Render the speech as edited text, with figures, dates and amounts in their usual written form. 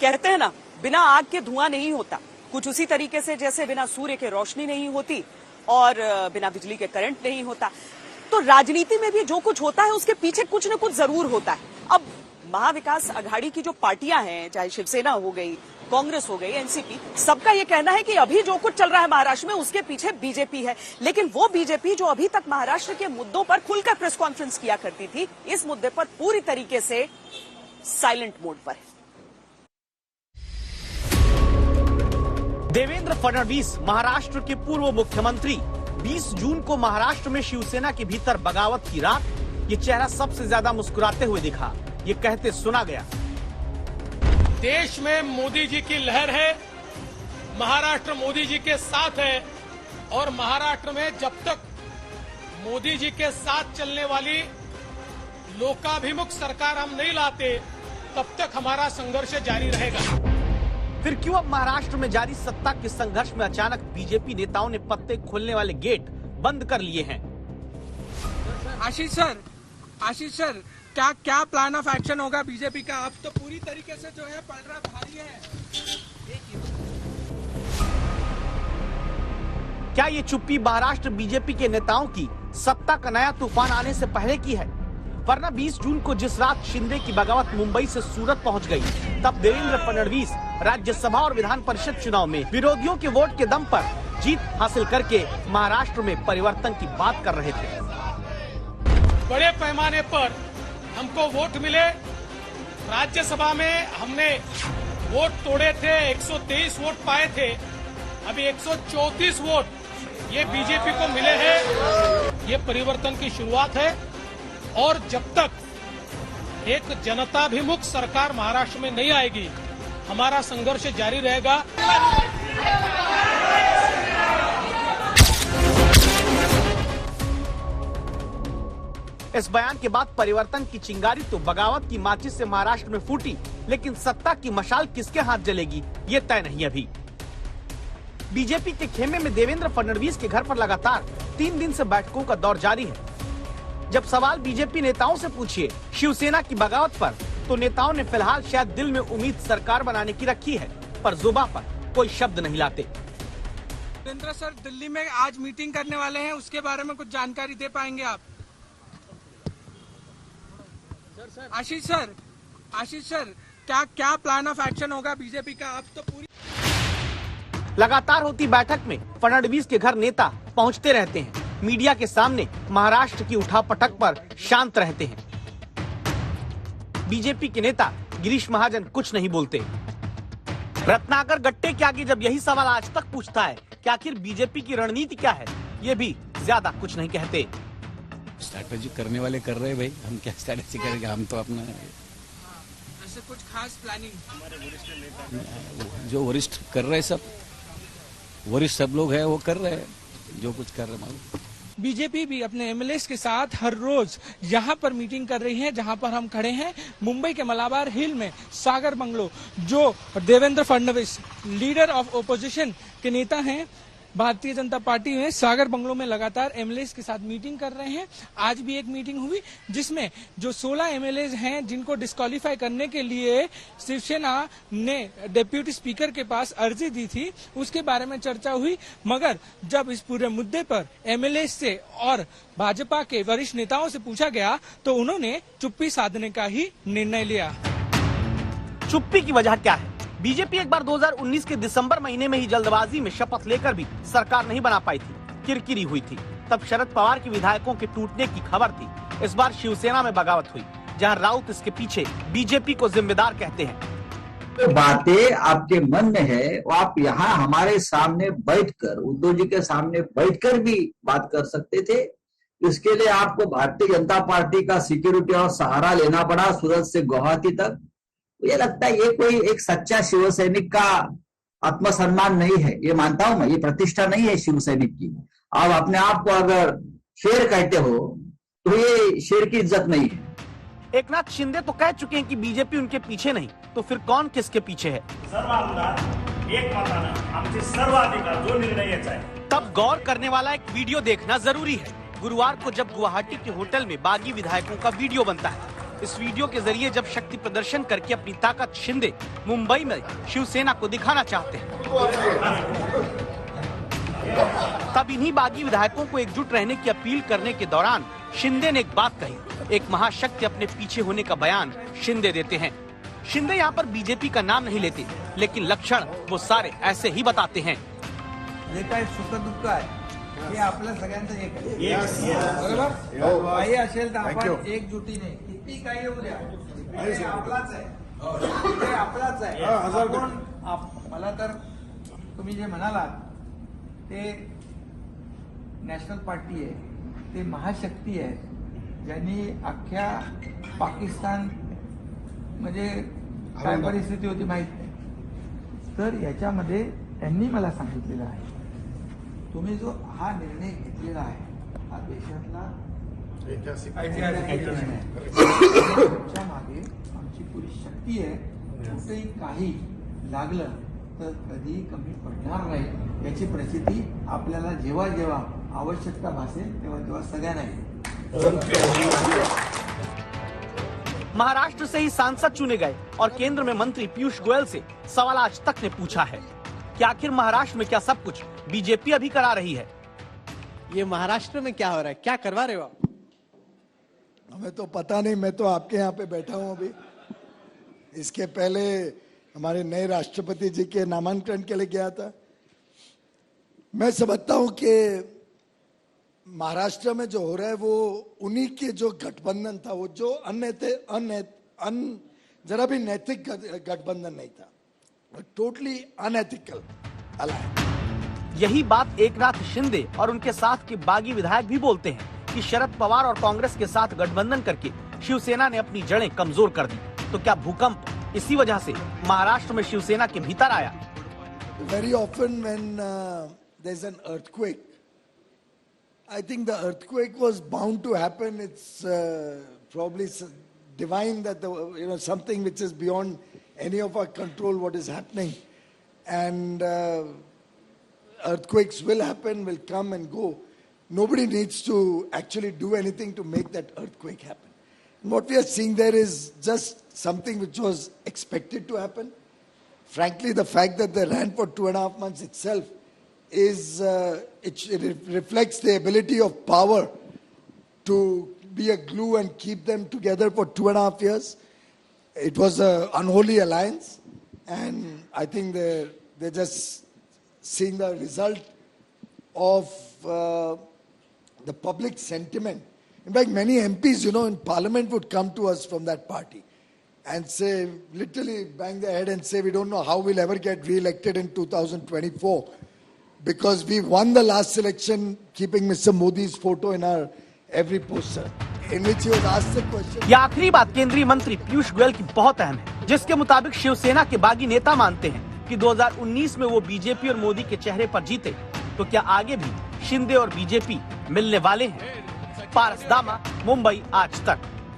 कहते हैं ना, बिना आग के धुआं नहीं होता। कुछ उसी तरीके से जैसे बिना सूर्य के रोशनी नहीं होती और बिना बिजली के करंट नहीं होता। तो राजनीति में भी जो कुछ होता है उसके पीछे कुछ न कुछ जरूर होता है। अब महाविकास अघाड़ी की जो पार्टियां हैं, चाहे शिवसेना हो गई, कांग्रेस हो गई, एनसीपी, सबका ये कहना है कि अभी जो कुछ चल रहा है महाराष्ट्र में उसके पीछे बीजेपी है। लेकिन वो बीजेपी जो अभी तक महाराष्ट्र के मुद्दों पर खुलकर प्रेस कॉन्फ्रेंस किया करती थी, इस मुद्दे पर पूरी तरीके से साइलेंट मोड पर है। देवेंद्र फडणवीस, महाराष्ट्र के पूर्व मुख्यमंत्री, 20 जून को महाराष्ट्र में शिवसेना के भीतर बगावत की रात ये चेहरा सबसे ज्यादा मुस्कुराते हुए दिखा। ये कहते सुना गया, देश में मोदी जी की लहर है, महाराष्ट्र मोदी जी के साथ है और महाराष्ट्र में जब तक मोदी जी के साथ चलने वाली लोकाभिमुख सरकार हम नहीं लाते तब तक हमारा संघर्ष जारी रहेगा। फिर क्यों अब महाराष्ट्र में जारी सत्ता के संघर्ष में अचानक बीजेपी नेताओं ने पत्ते खोलने वाले गेट बंद कर लिए हैं? आशीष सर, क्या प्लान ऑफ एक्शन होगा बीजेपी का? अब तो पूरी तरीके से जो है पलड़ा भारी है। क्या ये चुप्पी महाराष्ट्र बीजेपी के नेताओं की सत्ता का नया तूफान आने से पहले की है? वरना 20 जून को जिस रात शिंदे की बगावत मुंबई से सूरत पहुंच गई, तब देवेंद्र फडणवीस राज्यसभा और विधान परिषद चुनाव में विरोधियों के वोट के दम पर जीत हासिल करके महाराष्ट्र में परिवर्तन की बात कर रहे थे। बड़े पैमाने पर हमको वोट मिले। राज्यसभा में हमने वोट तोड़े थे, 123 वोट पाए थे। अभी 134 वोट ये बीजेपी को मिले हैं। ये परिवर्तन की शुरुआत है और जब तक एक जनताभिमुख सरकार महाराष्ट्र में नहीं आएगी, हमारा संघर्ष जारी रहेगा। इस बयान के बाद परिवर्तन की चिंगारी तो बगावत की माचिस से महाराष्ट्र में फूटी, लेकिन सत्ता की मशाल किसके हाथ जलेगी ये तय नहीं अभी। बीजेपी के खेमे में देवेंद्र फडणवीस के घर पर लगातार 3 दिन से बैठकों का दौर जारी है। जब सवाल बीजेपी नेताओं से पूछिए शिवसेना की बगावत पर, तो नेताओं ने फिलहाल शायद दिल में उम्मीद सरकार बनाने की रखी है, पर जुबान पर कोई शब्द नहीं लाते। देवेंद्र सर दिल्ली में आज मीटिंग करने वाले हैं, उसके बारे में कुछ जानकारी दे पाएंगे आप? आशीष सर, क्या प्लान ऑफ एक्शन होगा बीजेपी का? अब तो पूरी लगातार होती बैठक में फडणवीस के घर नेता पहुंचते रहते हैं, मीडिया के सामने महाराष्ट्र की उठापटक पर शांत रहते हैं। बीजेपी के नेता गिरीश महाजन कुछ नहीं बोलते। रत्नाकर गट्टे के आगे जब यही सवाल आज तक पूछता है कि आखिर बीजेपी की रणनीति क्या है, ये भी ज्यादा कुछ नहीं कहते। स्ट्रैटेजी करने वाले कर रहे हैं भाई, हम क्या स्ट्रैटेजी करेंगे? हम तो अपना ऐसे कुछ खास प्लानिंग जो वरिष्ठ कर रहे हैं, सब वरिष्ठ सब लोग हैं वो कर रहे हैं जो कुछ कर रहे हैं। बीजेपी भी अपने एमएलए के साथ हर रोज यहाँ पर मीटिंग कर रही है। जहाँ पर हम खड़े हैं मुंबई के मलाबार हिल में सागर बंगलो, जो Devendra Fadnavis leader of opposition के नेता हैं भारतीय जनता पार्टी में, सागर बंगलो में लगातार एमएलए के साथ मीटिंग कर रहे हैं। आज भी एक मीटिंग हुई जिसमें जो 16 एमएलए हैं जिनको डिस्क्वालीफाई करने के लिए शिवसेना ने डिप्यूटी स्पीकर के पास अर्जी दी थी, उसके बारे में चर्चा हुई। मगर जब इस पूरे मुद्दे पर एमएलए से और भाजपा के वरिष्ठ नेताओं से पूछा गया तो उन्होंने चुप्पी साधने का ही निर्णय लिया। चुप्पी की वजह क्या है? बीजेपी एक बार 2019 के दिसंबर महीने में ही जल्दबाजी में शपथ लेकर भी सरकार नहीं बना पाई थी, किरकिरी हुई थी। तब शरद पवार के विधायकों के टूटने की खबर थी। इस बार शिवसेना में बगावत हुई, जहां राउत इसके पीछे बीजेपी को जिम्मेदार कहते हैं। तो बातें आपके मन में है वो आप यहाँ हमारे सामने बैठकर, उद्धव जी के सामने बैठकर भी बात कर सकते थे। इसके लिए आपको भारतीय जनता पार्टी का सिक्योरिटी और सहारा लेना पड़ा सूरत से गुवाहाटी तक। ये लगता है ये कोई एक सच्चा शिव सैनिक का आत्मसम्मान नहीं है, ये मानता हूं मैं, ये प्रतिष्ठा नहीं है शिव सैनिक की। आप अपने आप को अगर शेर कहते हो तो ये शेर की इज्जत नहीं है। एकनाथ शिंदे तो कह चुके हैं कि बीजेपी उनके पीछे नहीं, तो फिर कौन किसके पीछे है? सर्व आमदार एक मतानं आमचे सर्व अधिकार जो निर्णय याचा आहे। तब गौर करने वाला एक वीडियो देखना जरूरी है। गुरुवार को जब गुवाहाटी के होटल में बागी विधायकों का वीडियो बनता है, इस वीडियो के जरिए जब शक्ति प्रदर्शन करके अपनी ताकत शिंदे मुंबई में शिवसेना को दिखाना चाहते हैं, तब इन्हीं बागी विधायकों को एकजुट रहने की अपील करने के दौरान शिंदे ने एक बात कही। एक महाशक्ति अपने पीछे होने का बयान शिंदे देते हैं। शिंदे यहाँ पर बीजेपी का नाम नहीं लेते, लेकिन लक्षण वो सारे ऐसे ही बताते हैं। जे काय सुख दुःख आहे हे आपल्या सगळ्यांचं एक आहे, बरोबर? काही असेल तर आपण एकजुटीने किती काही येऊ द्या, हे आपलाच आहे, हे आपलाच आहे. मला तर तुम्ही जे म्हणालात ते नॅशनल पार्टी आहे, ते महाशक्ती आहे, ज्यांनी अख्ख्या पाकिस्तान म्हणजे काय परिस्थिती होती माहित नाही. तर याच्यामध्ये त्यांनी मला सांगितलेलं आहे, तुम्ही जो हा निर्णय घेतलेला आहे हा देशातला तुमच्या मागे आमची पुरी शक्ती आहे. कुठेही काही लागलं तर कधी कमी पडणार नाही याची प्रचिती आपल्याला जेव्हा जेव्हा आवश्यकता भासेल तेव्हा तेव्हा सगळ्यांना येईल. महाराष्ट्र से ही सांसद चुने गए और केंद्र में मंत्री पीयूष गोयल से सवाल आज तक ने पूछा है कि आखिर महाराष्ट्र में क्या सब कुछ बीजेपी अभी करा रही है। ये महाराष्ट्र में क्या हो रहा है, क्या करवा रहे हो आप? हमें तो पता नहीं, मैं तो आपके यहाँ पे बैठा हूँ अभी। इसके पहले हमारे नए राष्ट्रपति जी के नामांकन के लिए गया था। मैं समझता हूँ कि महाराष्ट्र में जो हो रहा है वो उन्हीं के जो गठबंधन था, वो जो जरा भी नैतिक गठबंधन नहीं था, टोटली अनएथिकल अलायंस। यही बात एकनाथ शिंदे और उनके साथ के बागी विधायक भी बोलते हैं कि शरद पवार और कांग्रेस के साथ गठबंधन करके शिवसेना ने अपनी जड़ें कमजोर कर दी। तो क्या भूकंप इसी वजह से महाराष्ट्र में शिवसेना के भीतर आया? Very often when there's an earthquake, I think the earthquake was bound to happen. It's probably divine that something which is beyond any of our control what is happening, and earthquakes will happen, will come and go. Nobody needs to actually do anything to make that earthquake happen. And what we are seeing there is just something which was expected to happen. Frankly, the fact that they ran for 2.5 months itself is it reflects the ability of power to be a glue and keep them together for 2.5 years. It was an unholy alliance, and I think they're just seeing the result of the public sentiment. In fact, many MPs, in Parliament would come to us from that party and say, literally bang their head and say, we don't know how we'll ever get re-elected in 2024 because we won the last election keeping Mr. Modi's photo in our every poster. In which he was asked the question. यह आखिरी बात केंद्रीय मंत्री पीयूष गोयल की बहुत अहम है, जिसके मुताबिक शिवसेना के बागी नेता मानते हैं कि 2019 में वो बीजेपी और मोदी के चेहरे पर जीते, तो क्या आगे भी शिंदे और बीजेपी मिलने वाले हैं? पारस दामा, मुंबई आज तक।